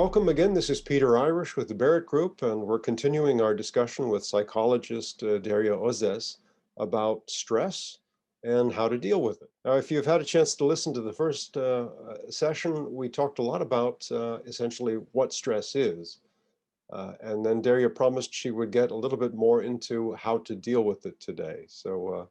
Welcome again. This is Peter Irish with the Barrett Group, and we're continuing our discussion with psychologist Derya Ozes about stress and how to deal with it. Now, if you've had a chance to listen to the first session, we talked a lot about essentially what stress is. And then Derya promised she would get a little bit more into how to deal with it today. So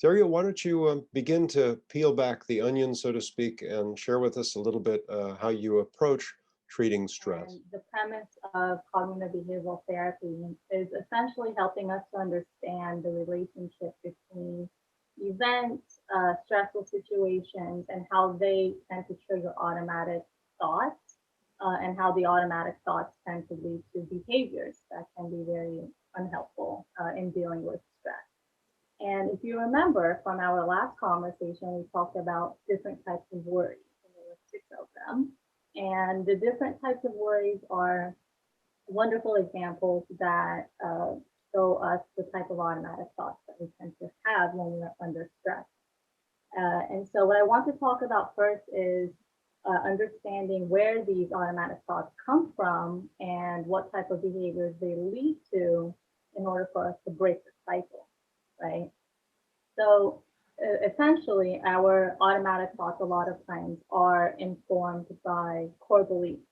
Derya, why don't you begin to peel back the onion, so to speak, and share with us a little bit how you approach treating stress. And the premise of cognitive behavioral therapy is essentially helping us to understand the relationship between events, stressful situations, and how they tend to trigger automatic thoughts, and how the automatic thoughts tend to lead to behaviors that can be very unhelpful in dealing with stress. And if you remember from our last conversation, we talked about different types of worries, and there were six of them. And the different types of worries are wonderful examples that show us the type of automatic thoughts that we tend to have when we're under stress. And so, what I want to talk about first is understanding where these automatic thoughts come from and what type of behaviors they lead to in order for us to break the cycle, right? So essentially, our automatic thoughts a lot of times are informed by core beliefs.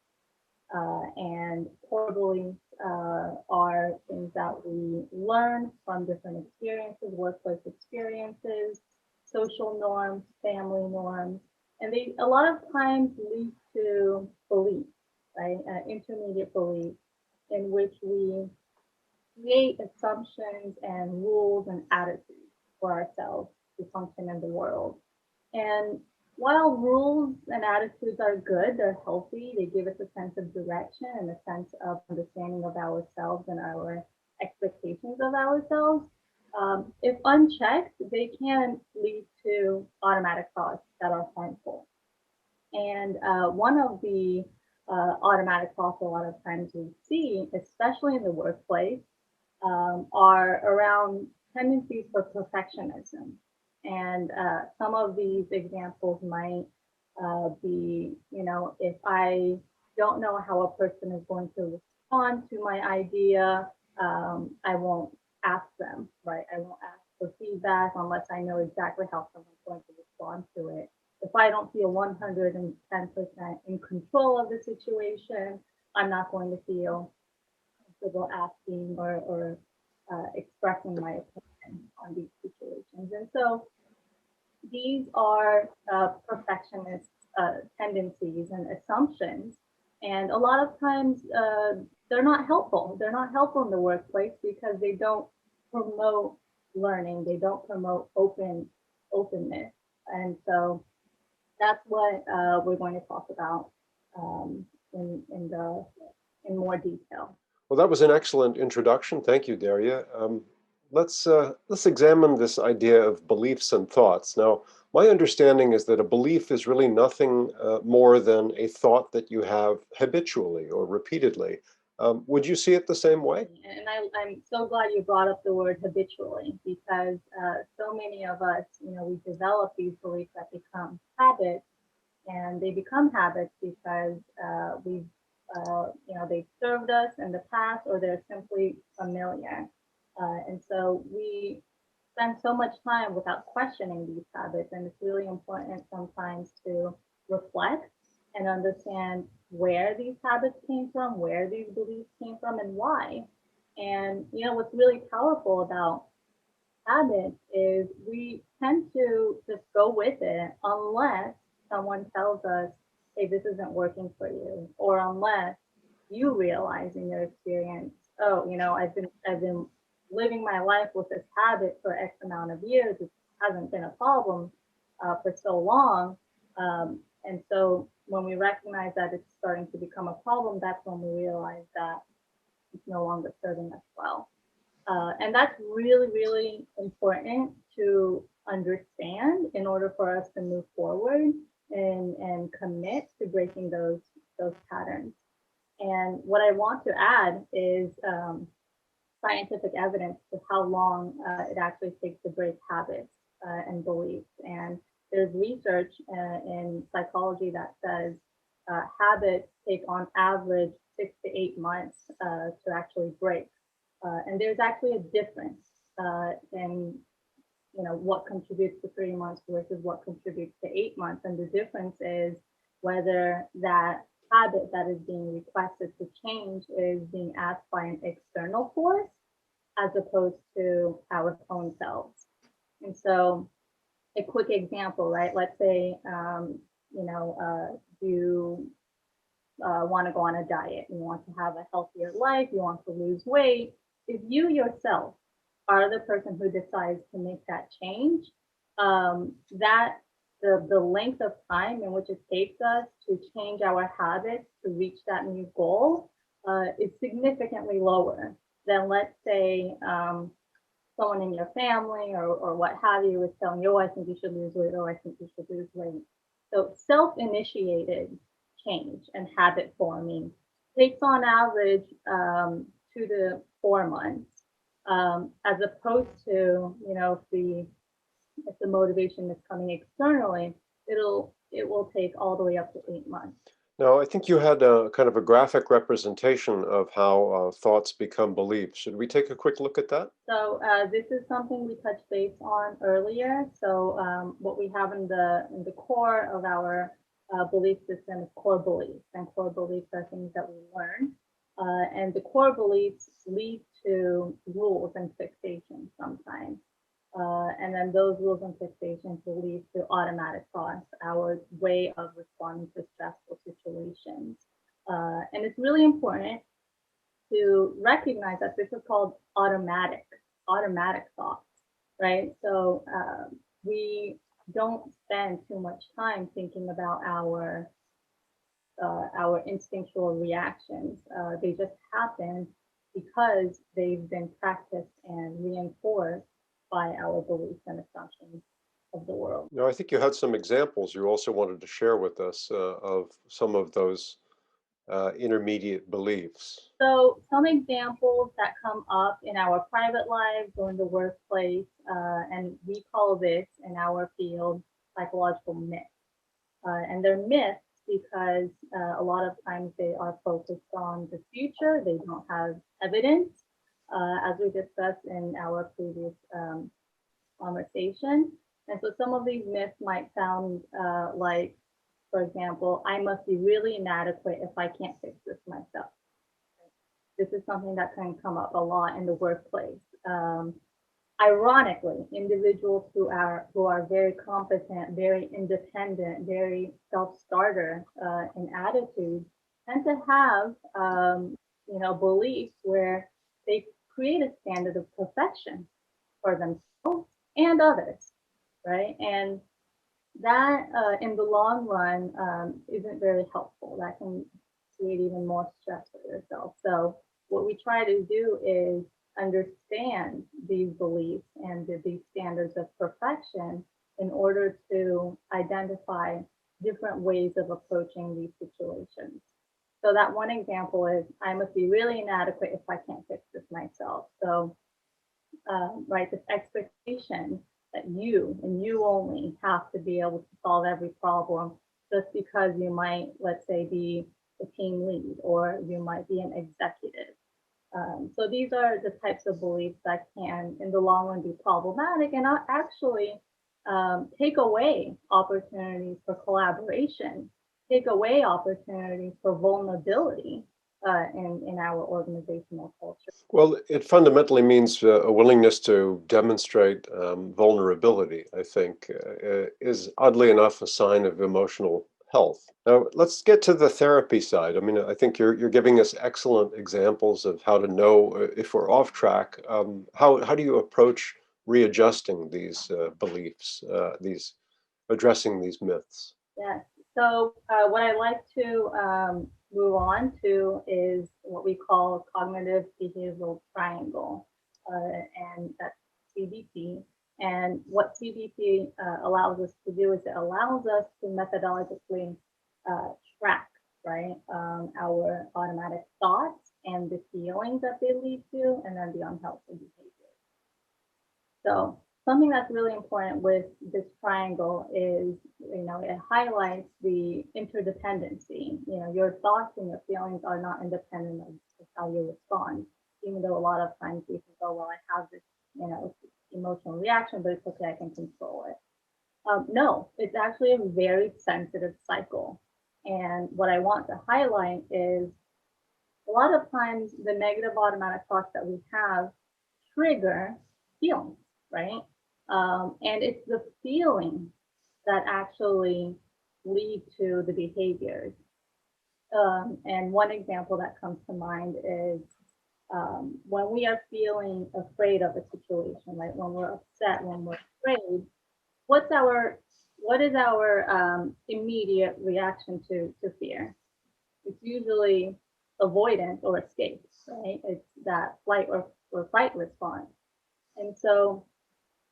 And core beliefs are things that we learn from different experiences, workplace experiences, social norms, family norms, and they a lot of times lead to beliefs, right? Intermediate beliefs in which we create assumptions and rules and attitudes for ourselves to function in the world. And while rules and attitudes are good, they're healthy, they give us a sense of direction and a sense of understanding of ourselves and our expectations of ourselves. If unchecked, they can lead to automatic thoughts that are harmful. And one of the automatic thoughts a lot of times we see, especially in the workplace, are around tendencies for perfectionism. And some of these examples might be, if I don't know how a person is going to respond to my idea, I won't ask them, right? I won't ask for feedback unless I know exactly how someone's going to respond to it. If I don't feel 110% in control of the situation, I'm not going to feel comfortable asking or expressing my opinion on these situations. And so these are perfectionist tendencies and assumptions. And a lot of times they're not helpful. They're not helpful in the workplace because they don't promote learning. They don't promote openness. And so that's what we're going to talk about in more detail. Well, that was an excellent introduction. Thank you, Derya. Let's examine this idea of beliefs and thoughts. Now, my understanding is that a belief is really nothing more than a thought that you have habitually or repeatedly. Would you see it the same way? And I'm so glad you brought up the word habitually because so many of us, we develop these beliefs that become habits, and they become habits because they've served us in the past or they're simply familiar. And so we spend so much time without questioning these habits, and it's really important sometimes to reflect and understand where these habits came from, where these beliefs came from, and why. And what's really powerful about habits is we tend to just go with it unless someone tells us, hey, this isn't working for you, or unless you realize in your experience, oh, I've been living my life with this habit for X amount of years. It hasn't been a problem for so long. And so when we recognize that it's starting to become a problem, that's when we realize that it's no longer serving us well. And that's really, really important to understand in order for us to move forward and commit to breaking those patterns. And what I want to add is scientific evidence to how long it actually takes to break habits and beliefs. And there's research in psychology that says habits take on average 6 to 8 months to actually break. And there's actually a difference in what contributes to 3 months versus what contributes to 8 months. And the difference is whether that habit that is being requested to change is being asked by an external force as opposed to our own selves. And so a quick example, right? Let's say, you want to go on a diet, you want to have a healthier life, you want to lose weight. If you yourself are the person who decides to make that change, that the length of time in which it takes us to change our habits to reach that new goal is significantly lower than, let's say, someone in your family or what have you is telling you, oh, I think you should lose weight, or I think you should lose weight. So self-initiated change and habit forming takes on average 2 to 4 months, as opposed to, if the motivation is coming externally, it will take all the way up to 8 months. Now, I think you had a kind of a graphic representation of how thoughts become beliefs. Should we take a quick look at that? So this is something we touched base on earlier. So what we have in the core of our belief system is core beliefs, and core beliefs are things that we learn, and the core beliefs lead to rules and fixations sometimes. And then those rules and fixations will lead to automatic thoughts, our way of responding to stressful situations. And it's really important to recognize that this is called automatic thoughts, right? So we don't spend too much time thinking about our instinctual reactions. They just happen because they've been practiced and reinforced by our beliefs and assumptions of the world. Now, I think you had some examples you also wanted to share with us of some of those intermediate beliefs. So some examples that come up in our private lives or in the workplace, and we call this in our field psychological myths. And they're myths because a lot of times they are focused on the future. They don't have evidence, as we discussed in our previous conversation. And so some of these myths might sound like, for example, I must be really inadequate if I can't fix this myself. This is something that can come up a lot in the workplace. Ironically, individuals who are very competent, very independent, very self-starter in attitude tend to have beliefs where they create a standard of perfection for themselves and others, right? And that in the long run isn't very helpful. That can create even more stress for yourself. So what we try to do is understand these beliefs and these standards of perfection in order to identify different ways of approaching these situations. So that one example is, I must be really inadequate if I can't fix this myself. So, right, this expectation that you and you only have to be able to solve every problem just because you might, let's say, be the team lead or you might be an executive. So these are the types of beliefs that can, in the long run, be problematic and actually take away opportunities for collaboration, take away opportunities for vulnerability in our organizational culture. Well, it fundamentally means a willingness to demonstrate vulnerability, I think, is oddly enough a sign of emotional health. Now, let's get to the therapy side. I mean, I think you're giving us excellent examples of how to know if we're off track. How do you approach readjusting these beliefs, these addressing these myths? Yes. So what I like to move on to is what we call cognitive behavioral triangle, and that's CBT. And what CBT allows us to do is it allows us to methodologically track, right, our automatic thoughts and the feelings that they lead to, and then the unhelpful behavior. So something that's really important with this triangle is it highlights the interdependency. Your thoughts and your feelings are not independent of how you respond, even though a lot of times we can go, well, I have this, emotional reaction, but it's okay, I can control it. No, it's actually a very sensitive cycle. And what I want to highlight is a lot of times the negative automatic thoughts that we have trigger feelings, right? And it's the feelings that actually lead to the behaviors. And one example that comes to mind is when we are feeling afraid of a situation, right? When we're upset, when we're afraid, what's our what is our immediate reaction to fear? It's usually avoidance or escape, right? It's that flight or fight response. And so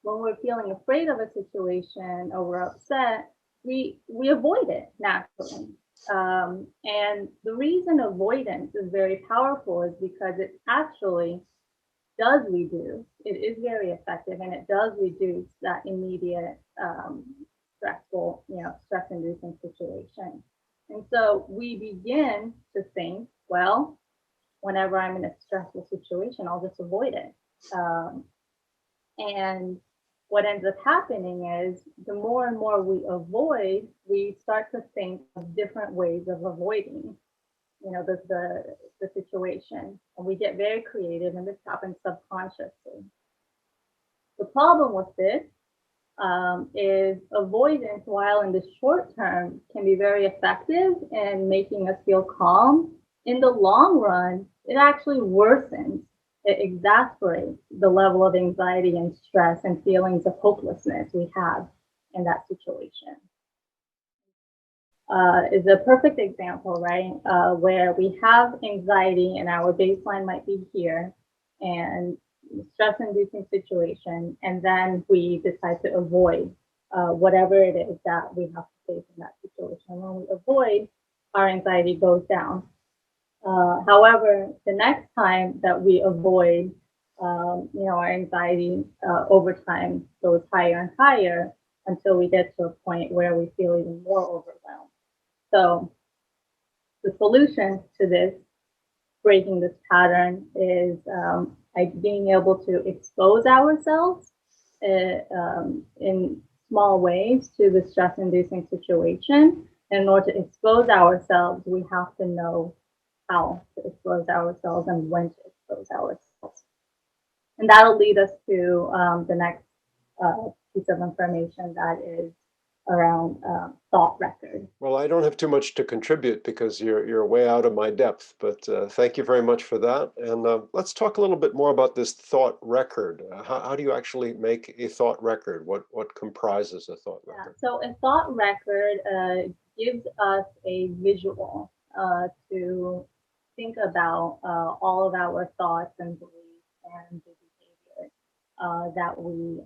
when we're feeling afraid of a situation or we're upset, we avoid it naturally. And the reason avoidance is very powerful is because it actually does reduce, it is very effective, and it does reduce that immediate stress inducing situation. And so we begin to think, well, whenever I'm in a stressful situation, I'll just avoid it. And what ends up happening is the more and more we avoid, we start to think of different ways of avoiding, the situation. And we get very creative, and this happens subconsciously. The problem with this is avoidance, while in the short term can be very effective in making us feel calm, in the long run, it actually worsens, it exasperates the level of anxiety and stress and feelings of hopelessness we have in that situation. Is a perfect example, right? Where we have anxiety and our baseline might be here, and stress inducing situation, and then we decide to avoid whatever it is that we have to face in that situation. When we avoid, our anxiety goes down. However, the next time that we avoid, our anxiety over time goes higher and higher until we get to a point where we feel even more overwhelmed. So the solution to this, breaking this pattern, is being able to expose ourselves in small ways to the stress-inducing situation. And in order to expose ourselves, we have to know how to expose ourselves and when to expose ourselves. And that'll lead us to the next piece of information, that is around thought record. Well, I don't have too much to contribute because you're way out of my depth, but thank you very much for that. And let's talk a little bit more about this thought record. How do you actually make a thought record? What comprises a thought record? So a thought record gives us a visual to think about all of our thoughts and beliefs and the behavior that we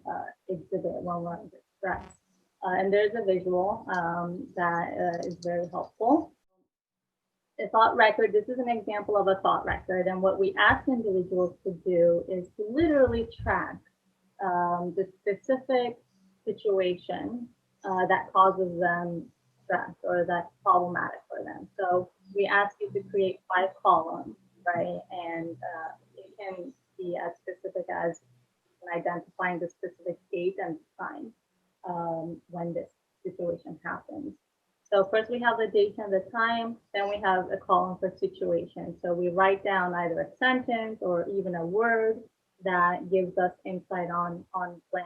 exhibit when we're under stress. And there's a visual that is very helpful. A thought record, this is an example of a thought record. And what we ask individuals to do is to literally track the specific situation that causes them stress or that's problematic for them. So we ask you to create 5 columns, right? And it can be as specific as identifying the specific date and time when this situation happens. So first we have the date and the time, then we have a column for situation. So we write down either a sentence or even a word that gives us insight on when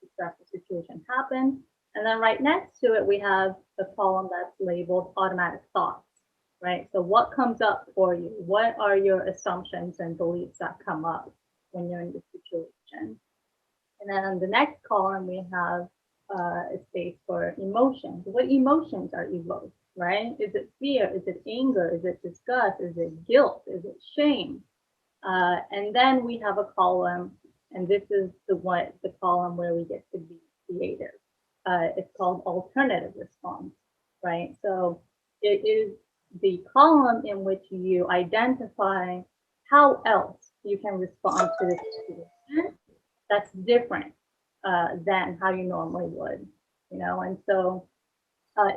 the stressful situation happened. And then right next to it, we have a column that's labeled automatic thoughts, right? So what comes up for you? What are your assumptions and beliefs that come up when you're in this situation? And then on the next column, we have a space for emotions. What emotions are evoked, right? Is it fear? Is it anger? Is it disgust? Is it guilt? Is it shame? And then we have a column, and this is the column where we get to be creative. It's called alternative response, right? So it is the column in which you identify how else you can respond to the situation that's different than how you normally would, And so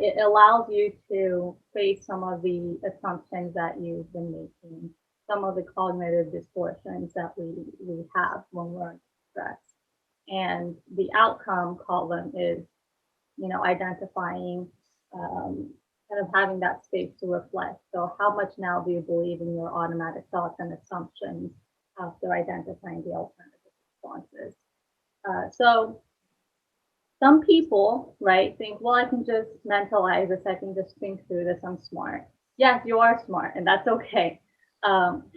it allows you to face some of the assumptions that you've been making, some of the cognitive distortions that we have when we're stressed. And the outcome column is, identifying, kind of having that space to reflect. So how much now do you believe in your automatic thoughts and assumptions after identifying the alternative responses? So some people, right, think, well, I can just mentalize this, I can just think through this, I'm smart. Yes, you are smart, and that's okay.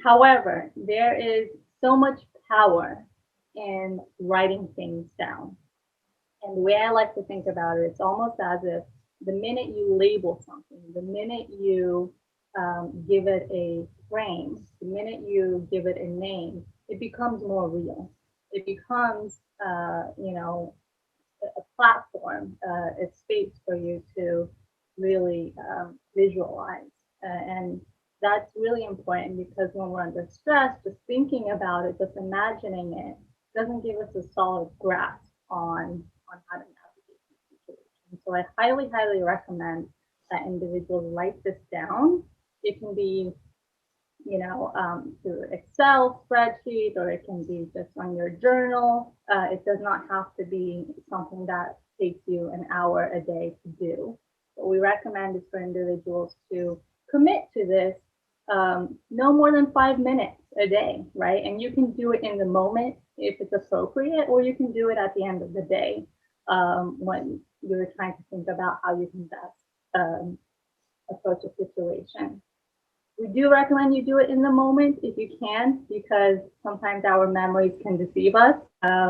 However, there is so much power in writing things down. And the way I like to think about it, it's almost as if the minute you label something, the minute you give it a frame, the minute you give it a name, it becomes more real. It becomes, a platform, a space for you to really visualize. And that's really important because when we're under stress, just thinking about it, just imagining it, doesn't give us a solid grasp on how to navigate these situations. So I highly, highly recommend that individuals write this down. It can be through Excel spreadsheet, or it can be just on your journal. It does not have to be something that takes you an hour a day to do. What we recommend is for individuals to commit to this no more than 5 minutes a day, right? And you can do it in the moment if it's appropriate, or you can do it at the end of the day when you're trying to think about how you can best approach a situation. We do recommend you do it in the moment if you can, because sometimes our memories can deceive us.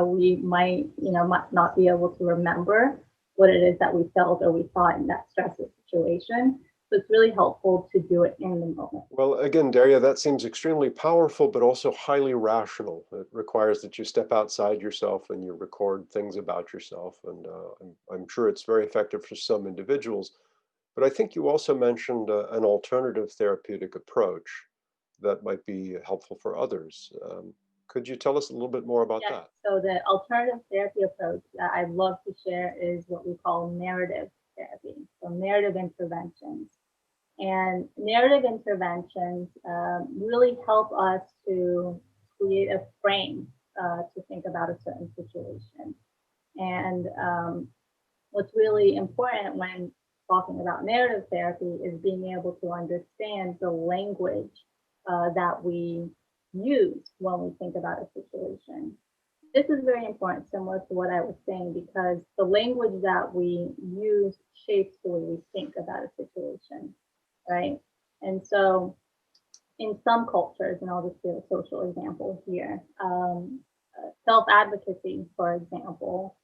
We might, might not be able to remember what it is that we felt or we thought in that stressful situation. So it's really helpful to do it in the moment. Well, again, Derya, that seems extremely powerful, but also highly rational. It requires that you step outside yourself and you record things about yourself. And I'm sure it's very effective for some individuals. But I think you also mentioned an alternative therapeutic approach that might be helpful for others. Could you tell us a little bit more about Yes. that? So the alternative therapy approach that I'd love to share is what we call narrative therapy. So narrative interventions. And narrative interventions really help us to create a frame to think about a certain situation. And what's really important when talking about narrative therapy is being able to understand the language that we use when we think about a situation. This is very important, similar to what I was saying, because the language that we use shapes the way we think about a situation, right? And so in some cultures, and I'll just give a social example here, self-advocacy, for example,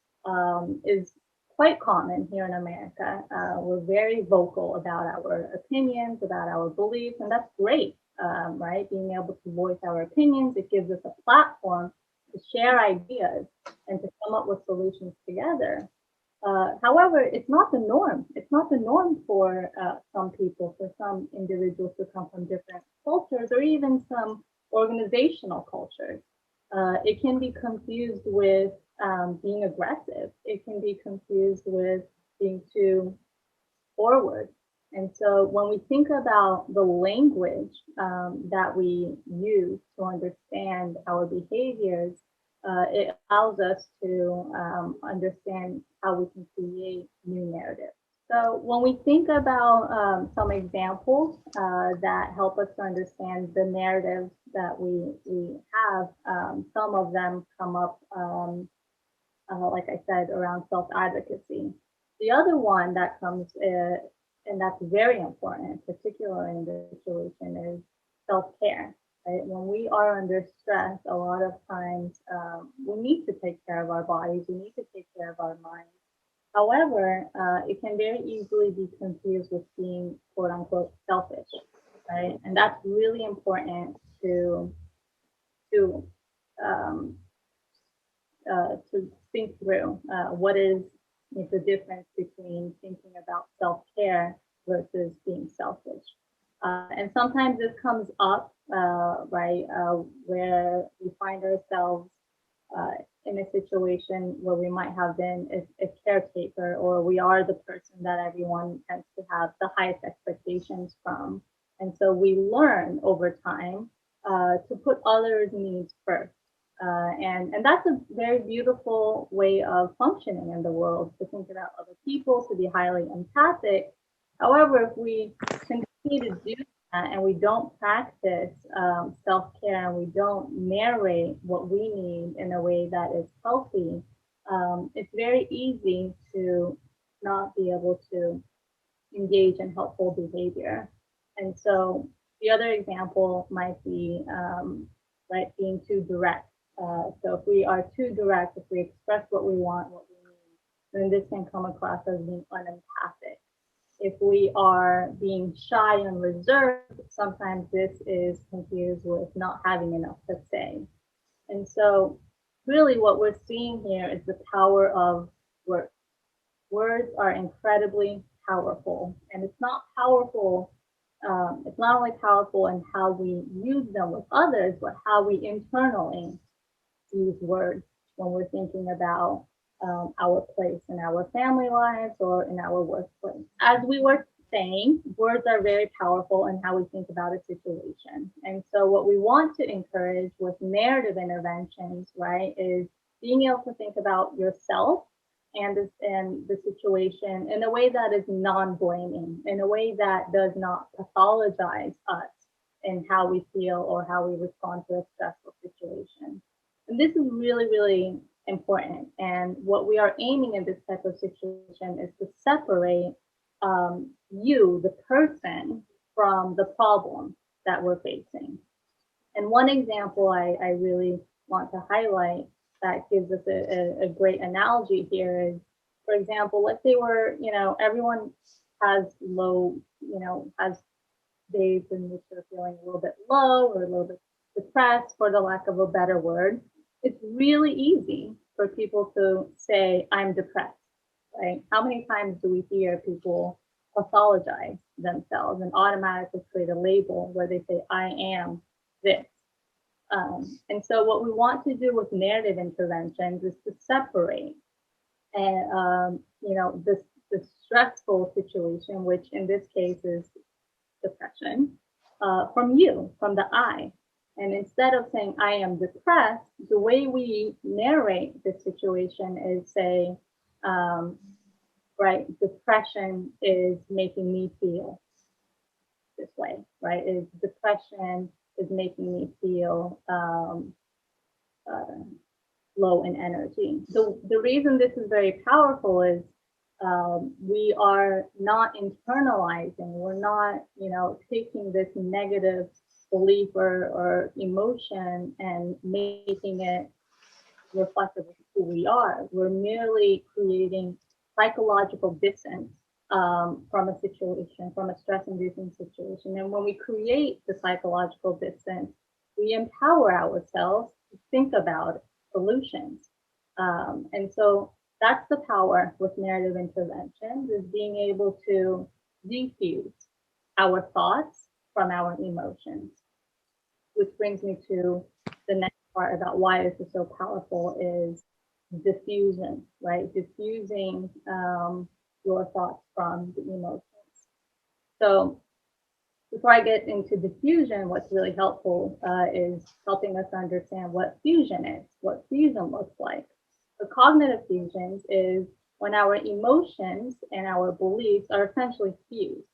is quite common here in America. We're very vocal about our opinions, about our beliefs, and that's great, right? Being able to voice our opinions, it gives us a platform to share ideas and to come up with solutions together. However, it's not the norm. It's not the norm for some people, for some individuals who come from different cultures or even some organizational cultures. It can be confused with being aggressive. It can be confused with being too forward. And so when we think about the language that we use to understand our behaviors, it allows us to understand how we can create new narratives. So when we think about some examples that help us to understand the narratives that we have, some of them come up, like I said, around self-advocacy. The other one that comes, and that's very important, particularly in this situation, is self-care. Right? When we are under stress, a lot of times we need to take care of our bodies, we need to take care of our minds. However, it can very easily be confused with being quote unquote selfish, right? And that's really important to um, to think through what is the difference between thinking about self-care versus being selfish. And sometimes this comes up, right, where we find ourselves in a situation where we might have been a caretaker, or we are the person that everyone tends to have the highest expectations from. And so we learn over time to put others' needs first. And that's a very beautiful way of functioning in the world, to think about other people, to be highly empathic. However, if we continue to do that and we don't practice self-care, and we don't narrate what we need in a way that is healthy, it's very easy to not be able to engage in helpful behavior. And so the other example might be right, being too direct. So if we are too direct, if we express what we want, what we need, then this can come across as being unempathic. If we are being shy and reserved, sometimes this is confused with not having enough to say. And so really what we're seeing here is the power of words. Words are incredibly powerful, and it's not powerful. It's not only powerful in how we use them with others, but how we internally use words when we're thinking about our place in our family lives or in our workplace. As we were saying, words are very powerful in how we think about a situation. And so what we want to encourage with narrative interventions, right, is being able to think about yourself and the situation in a way that is non-blaming, in a way that does not pathologize us in how we feel or how we respond to a stressful situation. And this is really, really important. And what we are aiming in this type of situation is to separate you, the person, from the problem that we're facing. And one example I really want to highlight that gives us a great analogy here is, for example, let's say everyone has low, has days in which they're feeling a little bit low or a little bit depressed, for the lack of a better word. It's really easy for people to say, I'm depressed, right? How many times do we hear people pathologize themselves and automatically create a label where they say, I am this? And so what we want to do with narrative interventions is to separate and this stressful situation, which in this case is depression, from you, from the I. And instead of saying I am depressed, the way we narrate this situation is say, right, depression is making me feel this way, right? Is depression is making me feel low in energy. The reason this is very powerful is we are not internalizing, we're not, taking this negative belief or emotion and making it reflective of who we are. We're merely creating psychological distance from a situation, from a stress-inducing situation. And when we create the psychological distance, we empower ourselves to think about solutions. And so that's the power with narrative interventions, is being able to defuse our thoughts from our emotions. Which brings me to the next part about why this is so powerful is diffusion, right? Diffusing your thoughts from the emotions. So before I get into diffusion, what's really helpful is helping us understand what fusion is, what fusion looks like. So cognitive fusions is when our emotions and our beliefs are essentially fused.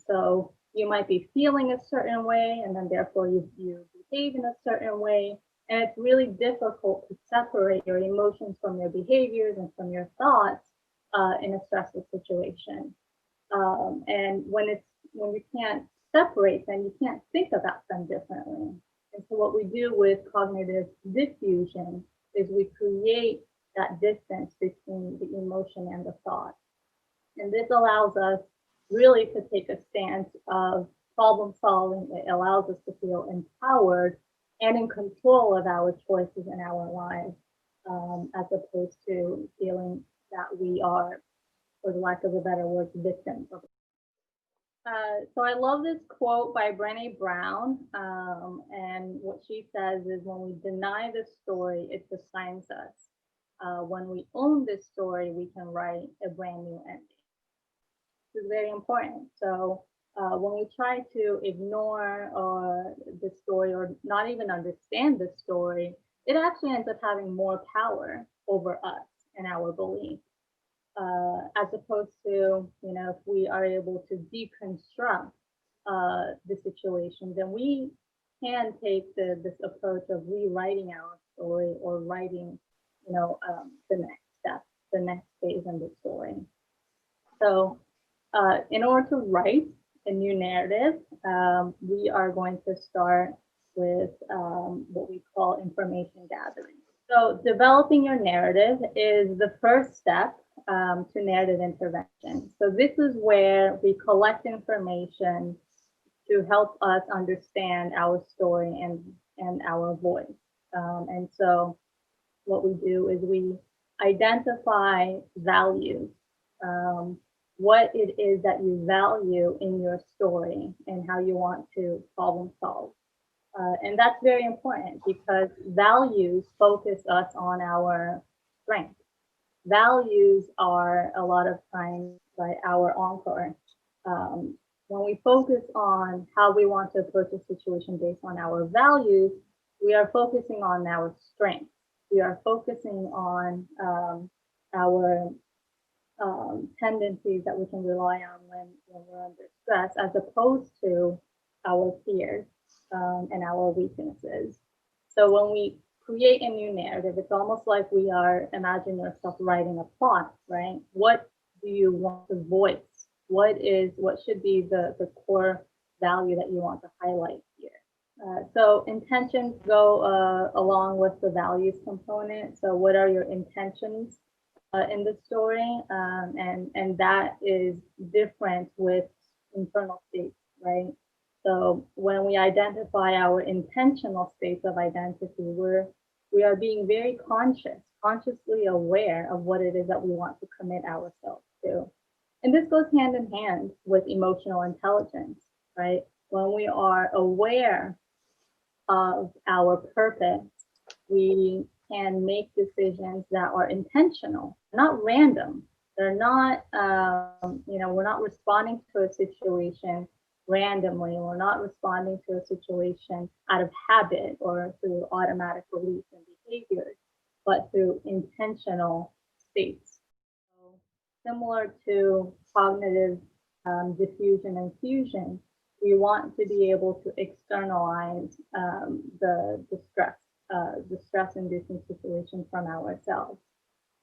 So you might be feeling a certain way, and then therefore you behave in a certain way. And it's really difficult to separate your emotions from your behaviors and from your thoughts in a stressful situation. And when you can't separate them, you can't think about them differently. And so what we do with cognitive diffusion is we create that distance between the emotion and the thought. And this allows us really to take a stance of problem solving. It allows us to feel empowered and in control of our choices in our lives, as opposed to feeling that we are, for the lack of a better word, victims of. So I love this quote by Brené Brown, and what she says is, "When we deny the story, it defines us. When we own this story, we can write a brand new ending." This is very important. So when we try to ignore the story or not even understand the story, it actually ends up having more power over us and our beliefs. As opposed to, if we are able to deconstruct the situation, then we can take this approach of rewriting our story or writing, the next step, the next phase in the story. So, in order to write a new narrative, we are going to start with what we call information gathering. So, developing your narrative is the first step to narrative intervention. So, this is where we collect information to help us understand our story and our voice. And so, what we do is we identify values, what it is that you value in your story and how you want to problem solve. And that's very important because values focus us on our strengths. Values are a lot of times like our anchor. When we focus on how we want to approach a situation based on our values, we are focusing on our strengths. We are focusing on our tendencies that we can rely on when we're under stress, as opposed to our fears and our weaknesses. So when we create a new narrative, it's almost like we are, imagine yourself writing a plot, right? What do you want to voice? What should be the core value that you want to highlight here? So intentions go along with the values component. So what are your intentions in the story? And that is different with internal states, right? So when we identify our intentional states of identity, we are being very consciously aware of what it is that we want to commit ourselves to. And this goes hand in hand with emotional intelligence, right? When we are aware of our purpose, we can make decisions that are intentional, not random. They're not, we're not responding to a situation randomly. We're not responding to a situation out of habit or through automatic beliefs and behaviors, but through intentional states. So, similar to cognitive diffusion and fusion, we want to be able to externalize the stress-inducing situation from ourselves.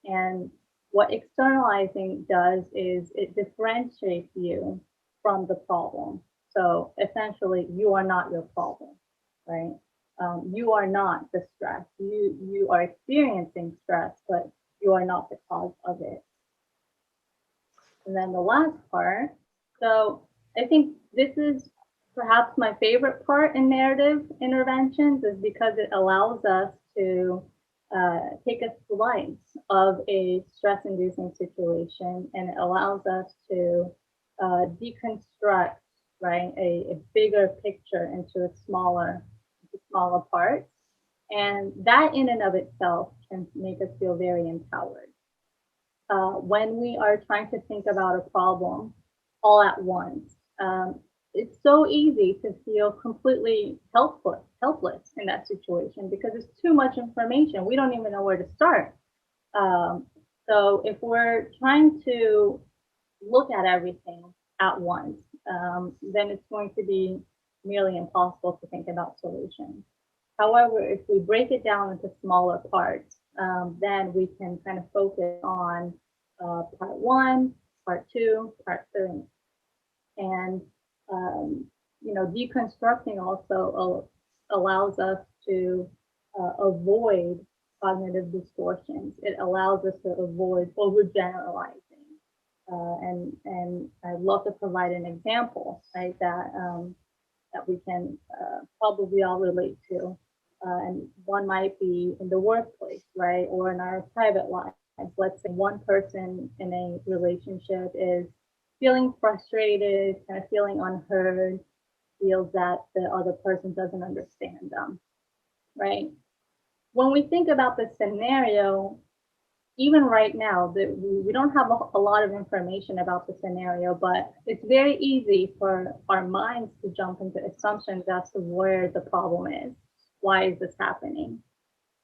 And what externalizing does is it differentiates you from the problem. So essentially, you are not your problem, right? You are not the stress. You are experiencing stress, but you are not the cause of it. And then the last part. So I think this is perhaps my favorite part in narrative interventions, is because it allows us to take a slice of a stress-inducing situation, and it allows us to deconstruct, right, a bigger picture into smaller parts. And that in and of itself can make us feel very empowered. When we are trying to think about a problem all at once, it's so easy to feel completely helpless in that situation because it's too much information. We don't even know where to start. So if we're trying to look at everything at once, then it's going to be nearly impossible to think about solutions. However, if we break it down into smaller parts, then we can kind of focus on part one, part two, part three. And, deconstructing also allows us to avoid cognitive distortions. It allows us to avoid overgeneralizing. And I'd love to provide an example, right, that we can probably all relate to. And one might be in the workplace, right, or in our private lives. Let's say one person in a relationship is feeling frustrated, kind of feeling unheard, feels that the other person doesn't understand them, right? When we think about the scenario, even right now, that we don't have a lot of information about the scenario, but it's very easy for our minds to jump into assumptions as to where the problem is. Why is this happening?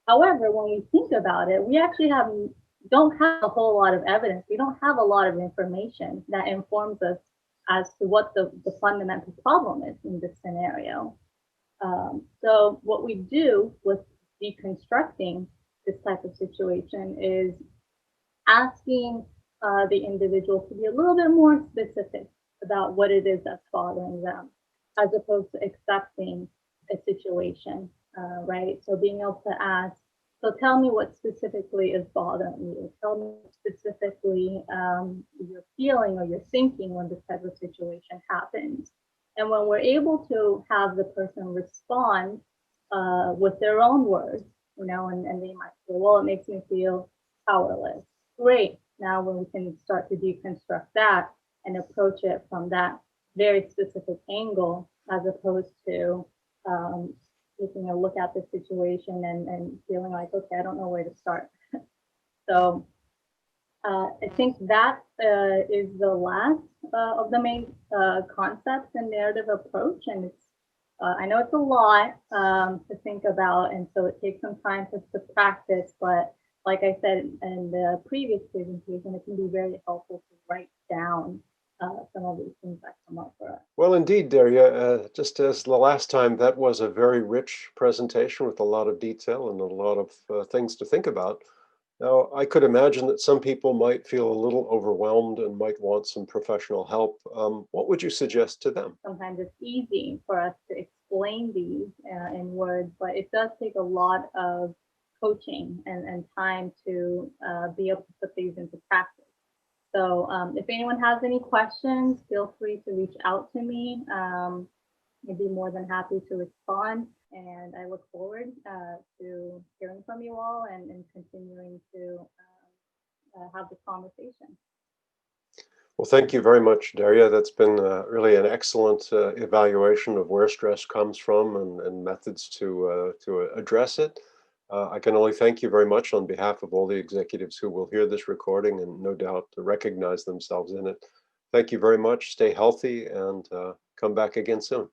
However, when we think about it, we actually don't have a whole lot of evidence. We don't have a lot of information that informs us as to what the fundamental problem is in this scenario. So what we do with deconstructing this type of situation is asking the individual to be a little bit more specific about what it is that's bothering them, as opposed to accepting a situation, right? So being able to ask, so tell me what specifically is bothering you. Tell me specifically you're feeling or you're thinking when this type of situation happens. And when we're able to have the person respond with their own words, and they might say, well, it makes me feel powerless. Great. Now when we can start to deconstruct that and approach it from that very specific angle, as opposed to taking a look at the situation and feeling like, okay, I don't know where to start. So I think that is the last of the main concepts and narrative approach. And I know it's a lot to think about, and so it takes some time to practice, but like I said in the previous presentation, it can be very helpful to write down some of these things that come up for us. Well, indeed, Derya, just as the last time, that was a very rich presentation with a lot of detail and a lot of things to think about. Now, I could imagine that some people might feel a little overwhelmed and might want some professional help. What would you suggest to them? Sometimes it's easy for us to explain these in words, but it does take a lot of coaching and time to be able to put these into practice. So if anyone has any questions, feel free to reach out to me. I'd be more than happy to respond. And I look forward to hearing from you all and continuing to have this conversation. Well, thank you very much, Derya. That's been really an excellent evaluation of where stress comes from and methods to address it. I can only thank you very much on behalf of all the executives who will hear this recording and no doubt recognize themselves in it. Thank you very much. Stay healthy and come back again soon.